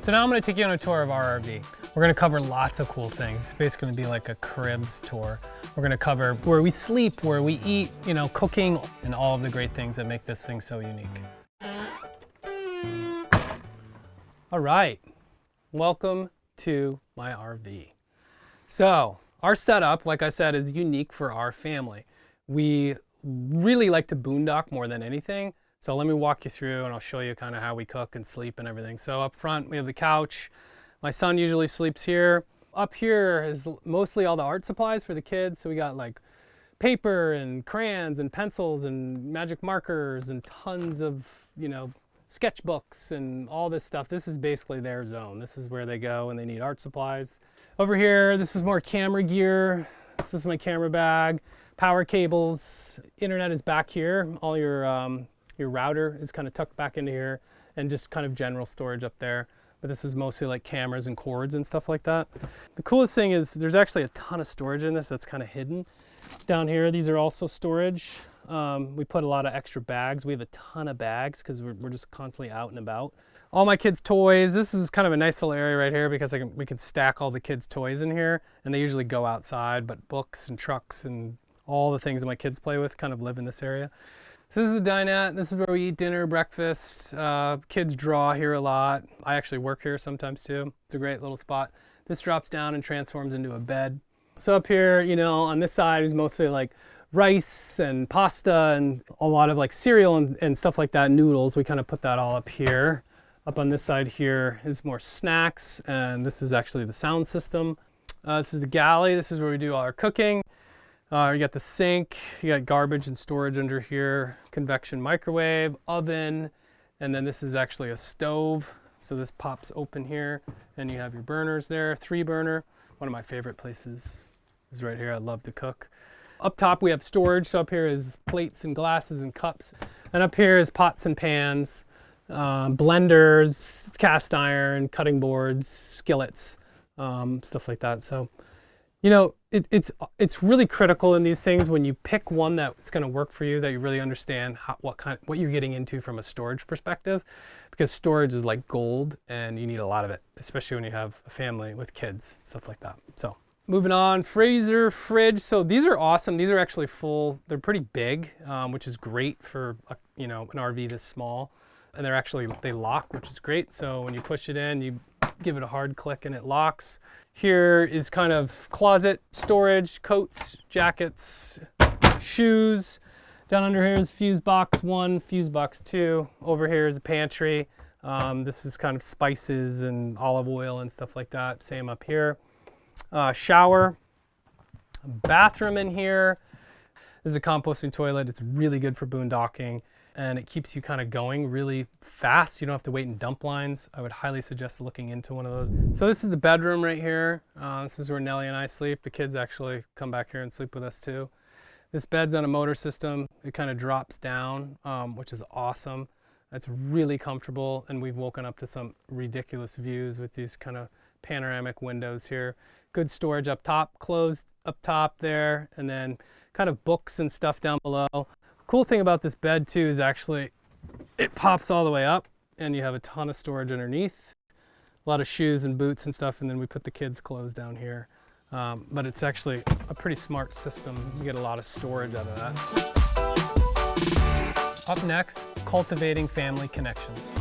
So now I'm going to take you on a tour of our RV. We're going to cover lots of cool things. It's basically going to be like a cribs tour. We're going to cover where we sleep, where we eat, you know, cooking, and all of the great things that make this thing so unique. All right, welcome to my RV. So our setup, like I said, is unique for our family. We really like to boondock more than anything. So let me walk you through and I'll show you kind of how we cook and sleep and everything. So up front, we have the couch. My son usually sleeps here. Up here is mostly all the art supplies for the kids. So we got like paper and crayons and pencils and magic markers and tons of, you know, sketchbooks and all this stuff. This is basically their zone. This is where they go when they need art supplies. Over here, this is more camera gear. This is my camera bag, power cables. Internet is back here. All your router is kind of tucked back into here, and just kind of general storage up there. But this is mostly like cameras and cords and stuff like that. The coolest thing is there's actually a ton of storage in this that's kind of hidden. Down here, these are also storage. We put a lot of extra bags. We have a ton of bags because we're just constantly out and about. All my kids' toys. This is kind of a nice little area right here because we can stack all the kids' toys in here, and they usually go outside, but books and trucks and all the things that my kids play with kind of live in this area. This is the dinette. This is where we eat dinner, breakfast. Kids draw here a lot. I actually work here sometimes too. It's a great little spot. This drops down and transforms into a bed. So up here, you know, on this side is mostly like rice and pasta and a lot of like cereal and stuff like that, noodles. We kind of put that all up here. Up on this side here is more snacks, and this is actually the sound system. This is the galley. This is where we do all our cooking. You got the sink, you got garbage and storage under here, convection microwave, oven, and then this is actually a stove. So this pops open here, and you have your burners there, 3-burner. One of my favorite places is right here. I love to cook. Up top we have storage, so up here is plates and glasses and cups. And up here is pots and pans, blenders, cast iron, cutting boards, skillets, stuff like that. So, you know, it's really critical in these things when you pick one that's going to work for you, that you really understand what you're getting into from a storage perspective, because storage is like gold and you need a lot of it, especially when you have a family with kids, stuff like that. So moving on, freezer, fridge. So these are awesome. These are actually full. They're pretty big, which is great for you know, an RV this small, and they lock, which is great. So when you push it in, you give it a hard click and it locks. Here is kind of closet storage, coats, jackets, shoes. Down under here is fuse box 1, fuse box 2. Over here is a pantry. This is kind of spices and olive oil and stuff like that. Same up here. Shower, bathroom in here. This is a composting toilet. It's really good for boondocking, and it keeps you kind of going really fast. You don't have to wait in dump lines. I would highly suggest looking into one of those. So this is the bedroom right here. This is where Nellie and I sleep. The kids actually come back here and sleep with us too. This bed's on a motor system. It kind of drops down, which is awesome. That's really comfortable, and we've woken up to some ridiculous views with these kind of panoramic windows here. Good storage up top, closed up top there, and then kind of books and stuff down below. Cool thing about this bed too is actually it pops all the way up, and you have a ton of storage underneath, a lot of shoes and boots and stuff, and then we put the kids' clothes down here. But it's actually a pretty smart system. You get a lot of storage out of that. Up next, cultivating family connections.